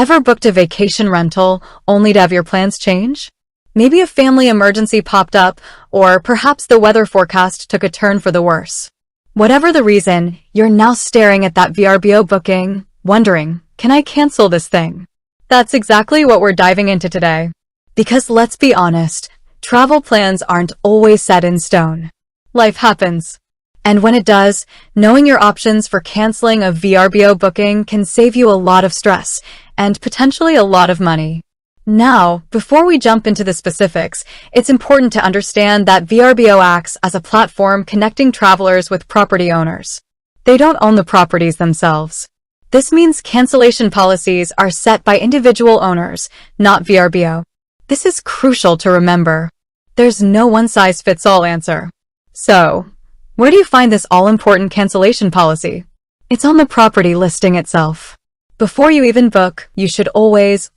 Ever booked a vacation rental only to have your plans change? Maybe a family emergency popped up, or perhaps the weather forecast took a turn for the worse. Whatever the reason, you're now staring at that VRBO booking, wondering, can I cancel this thing? That's exactly what we're diving into today. Because let's be honest, travel plans aren't always set in stone. Life happens. And when it does, knowing your options for canceling a VRBO booking can save you a lot of stress and potentially a lot of money. Now, before we jump into the specifics, it's important to understand that VRBO acts as a platform connecting travelers with property owners. They don't own the properties themselves. This means cancellation policies are set by individual owners, not VRBO. This is crucial to remember. There's no one-size-fits-all answer. So, where do you find this all-important cancellation policy? It's on the property listing itself. Before you even book, you should always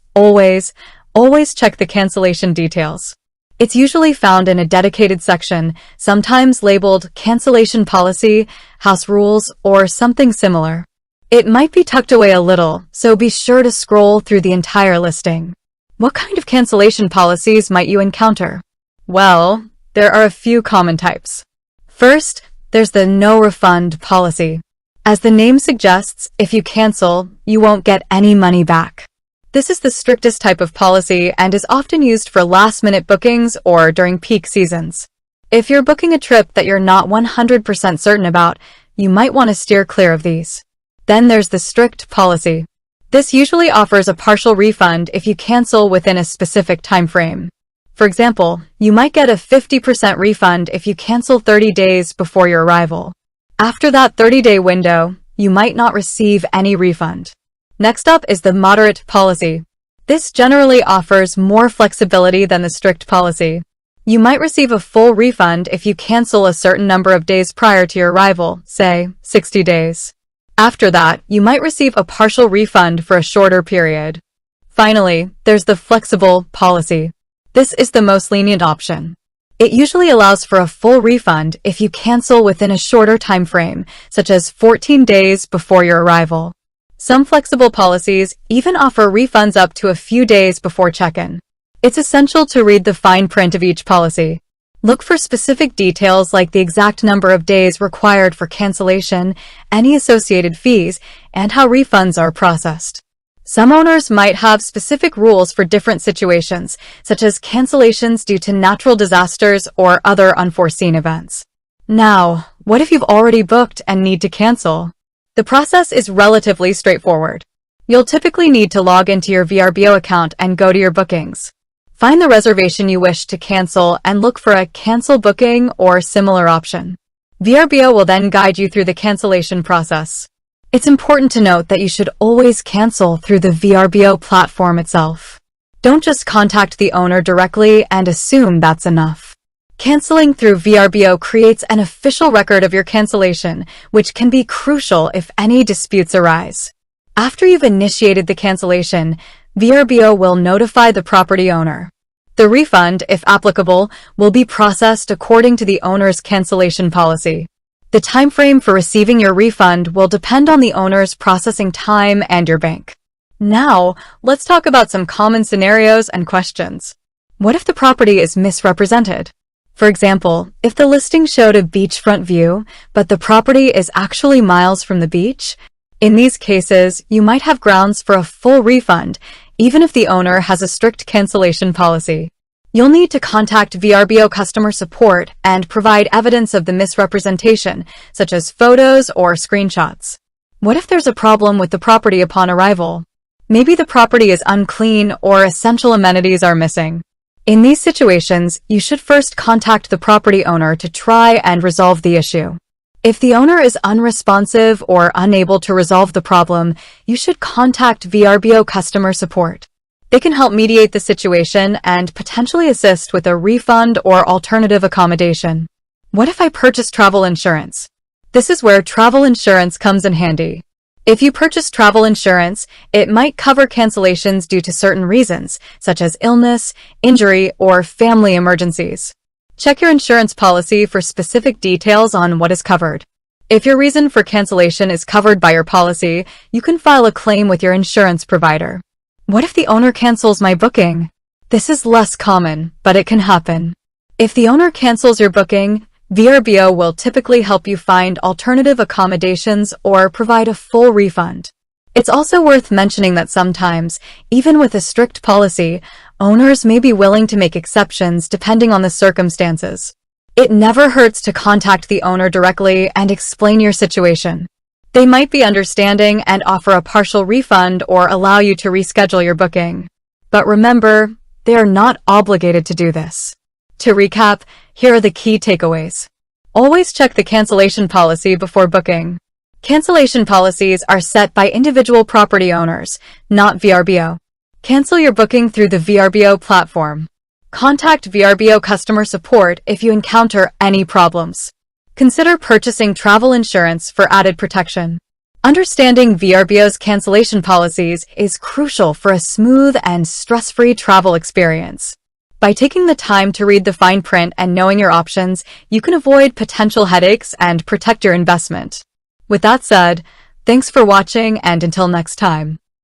check the cancellation details. It's usually found in a dedicated section, sometimes labeled Cancellation Policy, House Rules, or something similar. It might be tucked away a little, so be sure to scroll through the entire listing. What kind of cancellation policies might you encounter? Well, there are a few common types. First, there's the no refund policy. As the name suggests, if you cancel, you won't get any money back. This is the strictest type of policy and is often used for last-minute bookings or during peak seasons. If you're booking a trip that you're not 100% certain about, you might want to steer clear of these. Then there's the strict policy. This usually offers a partial refund if you cancel within a specific time frame. For example, you might get a 50% refund if you cancel 30 days before your arrival. After that 30-day window, you might not receive any refund. Next up is the moderate policy. This generally offers more flexibility than the strict policy. You might receive a full refund if you cancel a certain number of days prior to your arrival, say 60 days. After that, you might receive a partial refund for a shorter period. Finally, there's the flexible policy. This is the most lenient option. It usually allows for a full refund if you cancel within a shorter time frame, such as 14 days before your arrival. Some flexible policies even offer refunds up to a few days before check-in. It's essential to read the fine print of each policy. Look for specific details like the exact number of days required for cancellation, any associated fees, and how refunds are processed. Some owners might have specific rules for different situations, such as cancellations due to natural disasters or other unforeseen events. Now, what if you've already booked and need to cancel? The process is relatively straightforward. You'll typically need to log into your VRBO account and go to your bookings. Find the reservation you wish to cancel and look for a cancel booking or similar option. VRBO will then guide you through the cancellation process. It's important to note that you should always cancel through the VRBO platform itself. Don't just contact the owner directly and assume that's enough. Canceling through VRBO creates an official record of your cancellation, which can be crucial if any disputes arise. After you've initiated the cancellation, VRBO will notify the property owner. The refund, if applicable, will be processed according to the owner's cancellation policy. The time frame for receiving your refund will depend on the owner's processing time and your bank. Now, let's talk about some common scenarios and questions. What if the property is misrepresented? For example, if the listing showed a beachfront view, but the property is actually miles from the beach, in these cases, you might have grounds for a full refund, even if the owner has a strict cancellation policy. You'll need to contact VRBO customer support and provide evidence of the misrepresentation, such as photos or screenshots. What if there's a problem with the property upon arrival? Maybe the property is unclean or essential amenities are missing. In these situations, you should first contact the property owner to try and resolve the issue. If the owner is unresponsive or unable to resolve the problem, you should contact VRBO customer support. They can help mediate the situation and potentially assist with a refund or alternative accommodation. What if I purchase travel insurance? This is where travel insurance comes in handy. If you purchase travel insurance, it might cover cancellations due to certain reasons, such as illness, injury, or family emergencies. Check your insurance policy for specific details on what is covered. If your reason for cancellation is covered by your policy, you can file a claim with your insurance provider. What if the owner cancels my booking? This is less common, but it can happen. If the owner cancels your booking, VRBO will typically help you find alternative accommodations or provide a full refund. It's also worth mentioning that sometimes, even with a strict policy, owners may be willing to make exceptions depending on the circumstances. It never hurts to contact the owner directly and explain your situation. They might be understanding and offer a partial refund or allow you to reschedule your booking. But remember, they are not obligated to do this. To recap, here are the key takeaways. Always check the cancellation policy before booking. Cancellation policies are set by individual property owners, not VRBO. Cancel your booking through the VRBO platform. Contact VRBO customer support if you encounter any problems. Consider purchasing travel insurance for added protection. Understanding VRBO's cancellation policies is crucial for a smooth and stress-free travel experience. By taking the time to read the fine print and knowing your options, you can avoid potential headaches and protect your investment. With that said, thanks for watching, and until next time.